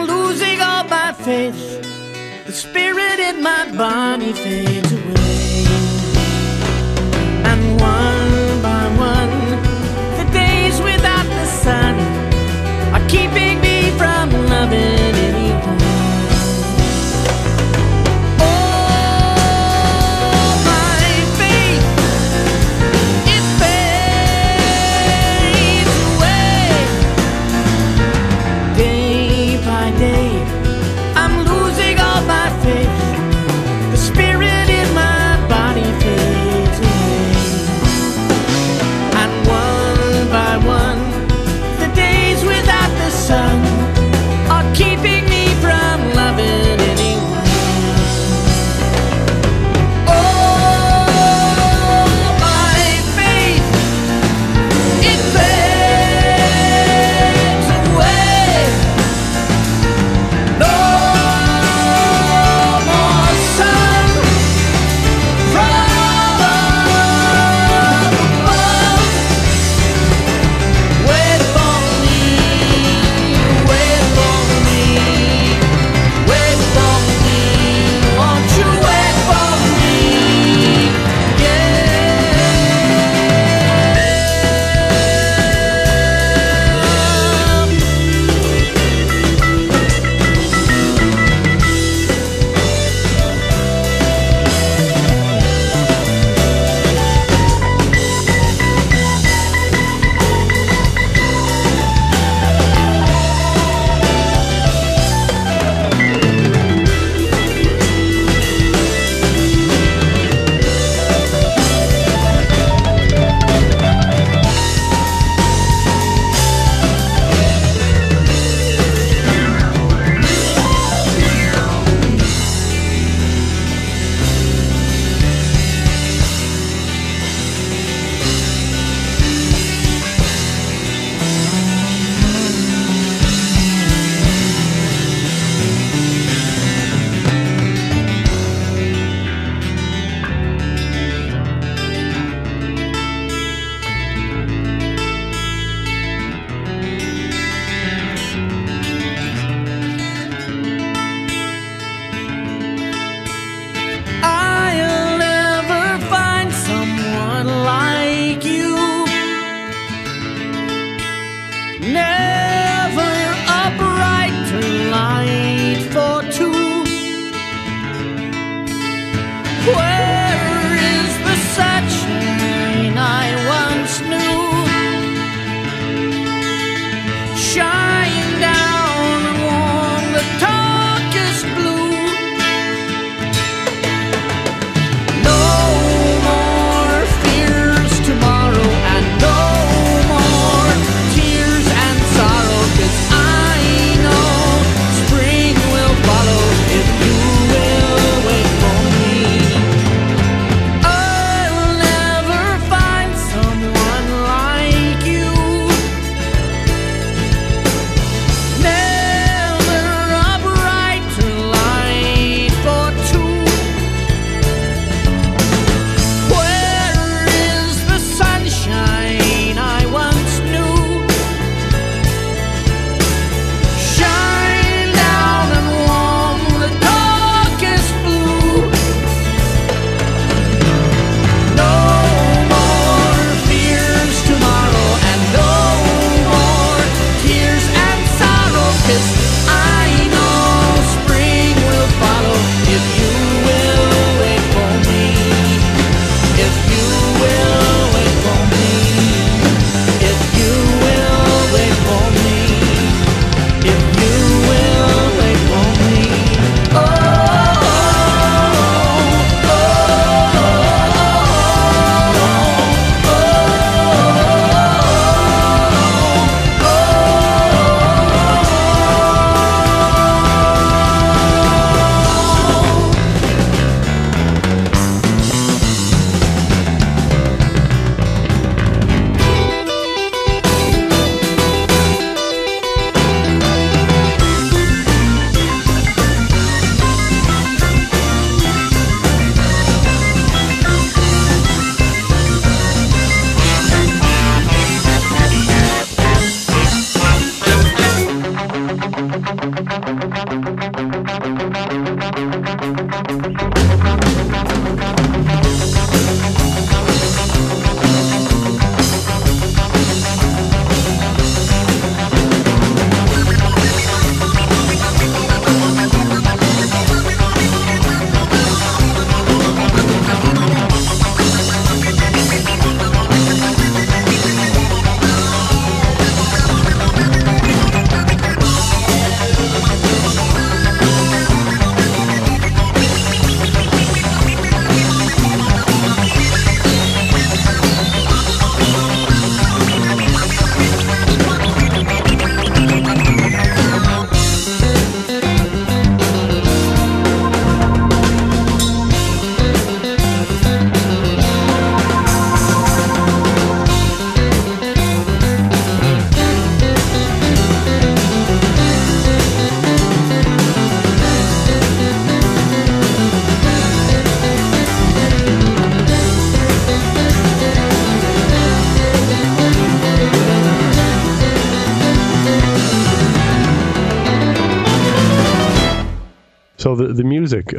I'm losing all my faith. The spirit in my body fades away. And one by one, the days without the sun are keeping me from loving anyone. Never a brighter light for two. Where is the sunshine I once knew? Shine down and warm the darkest blue. No more fears tomorrow, and no more tears and So the music,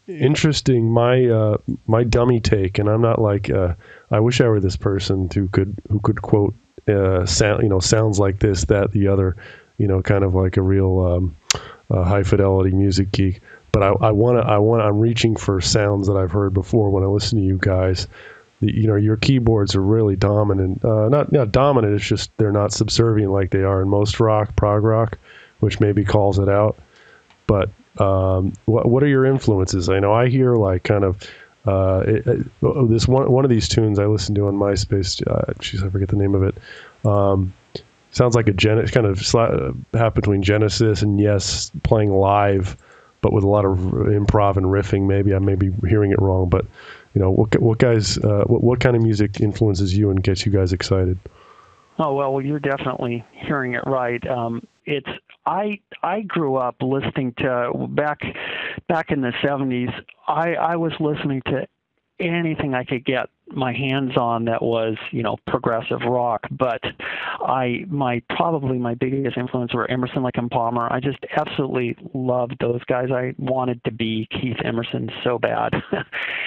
interesting. My dummy take, and I'm not like I wish I were this person who could quote sounds like this, that, the other, kind of like a real high fidelity music geek. But I'm reaching for sounds that I've heard before when I listen to you guys. Your keyboards are really dominant. Not dominant. It's just they're not subservient like they are in most prog rock, which maybe calls it out. But what are your influences? I know I hear like kind of this one of these tunes I listened to on MySpace. I forget the name of it. Sounds like kind of half between Genesis and Yes playing live, but with a lot of improv and riffing. Maybe I may be hearing it wrong, but what kind of music influences you and gets you guys excited? Oh, well, you're definitely hearing it right. I grew up listening to back in the 70s. I was listening to anything I could get my hands on that was, progressive rock. But probably my biggest influence were Emerson, Lake and Palmer. I just absolutely loved those guys. I wanted to be Keith Emerson so bad,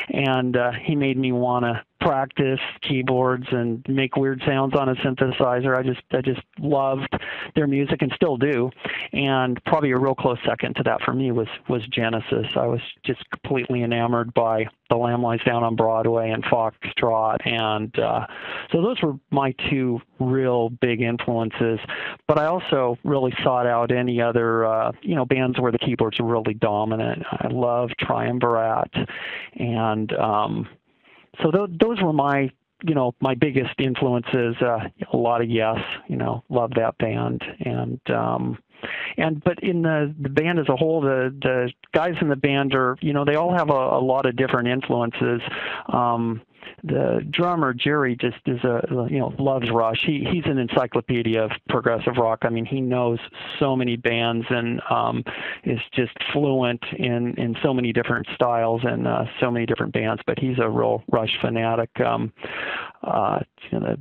and he made me want to practice keyboards and make weird sounds on a synthesizer. I just loved their music and still do. And probably a real close second to that for me was Genesis. I was just completely enamored by The Lamb Lies Down on Broadway and Foxtrot, and so those were my two real big influences. But I also really sought out any other bands where the keyboards were really dominant. I love Triumvirate, and so those were my biggest influences. A lot of Yes, love that band, but in the band as a whole, the guys in the band are, they all have a lot of different influences. The drummer Jerry just is loves Rush. He's an encyclopedia of progressive rock. I mean, he knows so many bands and is just fluent in so many different styles and so many different bands. But he's a real Rush fanatic. The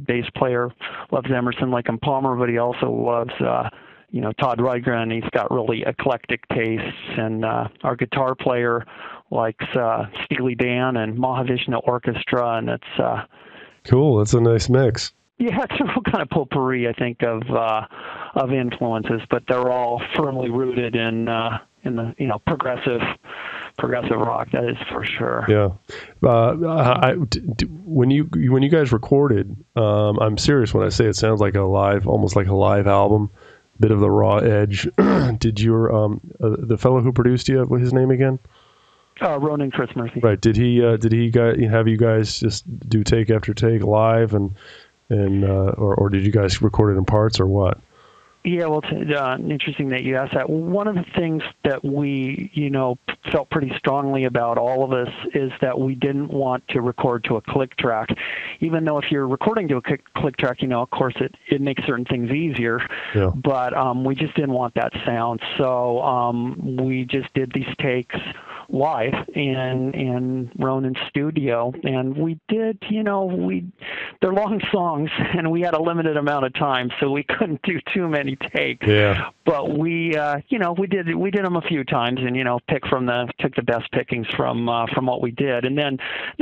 bass player loves Emerson, Lake and Palmer, but he also loves Todd Rundgren. He's got really eclectic tastes, and our guitar player likes Steely Dan and Mahavishnu Orchestra, and it's cool. That's a nice mix. Yeah, it's a real kind of potpourri, I think, of influences, but they're all firmly rooted in the progressive rock. That is for sure. Yeah. When you guys recorded, I'm serious when I say it sounds like almost like a live album. Bit of the raw edge. Did your the fellow who produced you, what's his name again? Ronan Chris Murphy. Right. Did he have you guys just do take after take live and or did you guys record it in parts or what? Yeah, well, it's interesting that you asked that. One of the things that we, felt pretty strongly about, all of us, is that we didn't want to record to a click track. Even though if you're recording to a click track, of course it makes certain things easier. Yeah. But we just didn't want that sound. So we just did these takes live in Ronan's studio, and we did, they're long songs, and we had a limited amount of time, so we couldn't do too many takes. Yeah. But we did them a few times, and took the best pickings from what we did, and then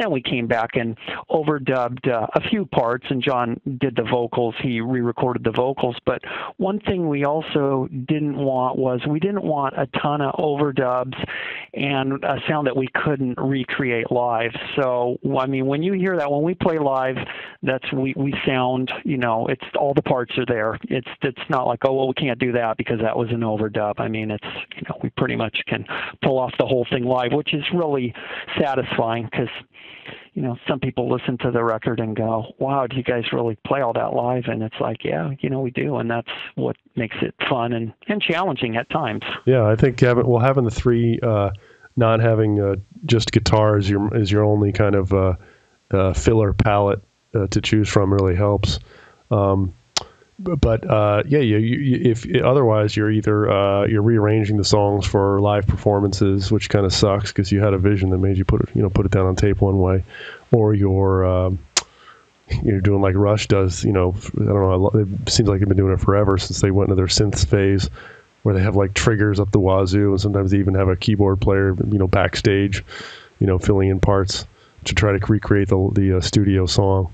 we came back and overdubbed a few parts, and John did the vocals. He re-recorded the vocals. But one thing we also didn't want was a ton of overdubs and a sound that we couldn't recreate live. So, I mean, when you hear that, when we play live, we sound, it's all the parts are there. It's not like, oh, well, we can't do that because that was an overdub. I mean, it's, we pretty much can pull off the whole thing live, which is really satisfying because, some people listen to the record and go, wow, do you guys really play all that live? And it's like, yeah, we do. And that's what makes it fun and challenging at times. Yeah, I think having the three, not having just guitar as your only kind of filler palette to choose from really helps. But if otherwise you're either you're rearranging the songs for live performances, which kind of sucks because you had a vision that made you put it down on tape one way, or you're doing like Rush does. I don't know. It seems like they've been doing it forever since they went into their synths phase. where they have like triggers up the wazoo, and sometimes they even have a keyboard player, backstage, filling in parts to try to recreate the studio song.